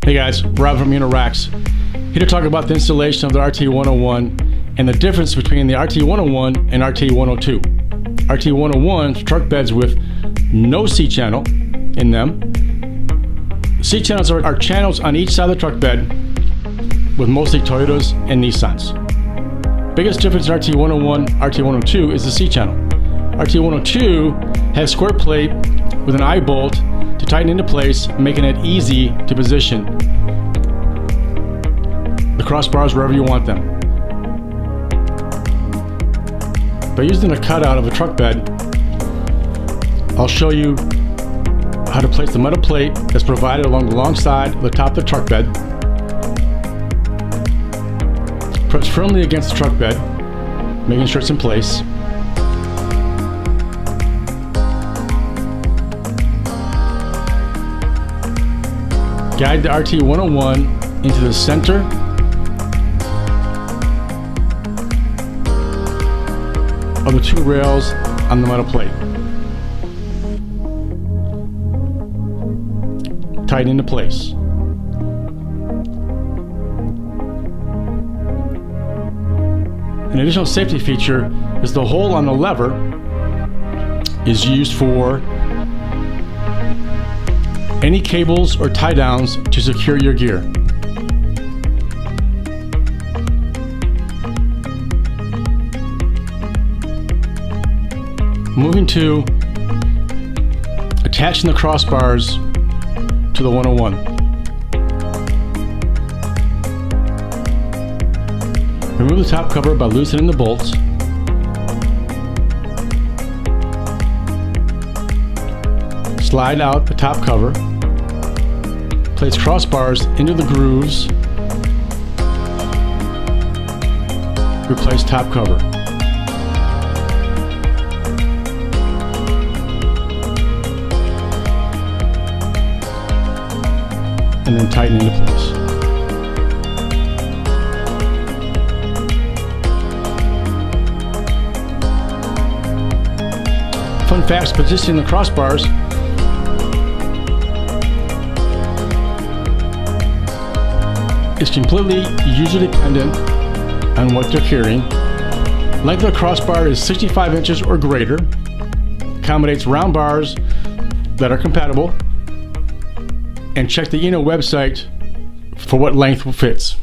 Hey guys, Rob from Innoracks, here to talk about the installation of the Rt101 and the difference between the Rt101 and Rt102. Rt101 truck beds with no C-channel in them. C-channels are channels on each side of the truck bed with mostly Toyotas and Nissans. Biggest difference in Rt101, Rt102 is the C-channel. Rt102 has square plate with an eye bolt to tighten into place, making it easy to position the crossbars wherever you want them. By using a cutout of a truck bed, I'll show you how to place the metal plate that's provided along the long side of the top of the truck bed. Press firmly against the truck bed, making sure it's in place. Guide the Rt101 into the center of the two rails on the metal plate. Tighten into place. An additional safety feature is the hole on the lever is used for any cables or tie downs to secure your gear. Moving to attaching the crossbars to the 101. Remove the top cover by loosening the bolts. Slide out the top cover. Place crossbars into the grooves. Replace top cover. And then tighten into place. Fun facts: positioning the crossbars is completely user dependent on what they're carrying. Length of the crossbar is 65 inches or greater. Accommodates round bars that are compatible. And check the Inno website for what length fits.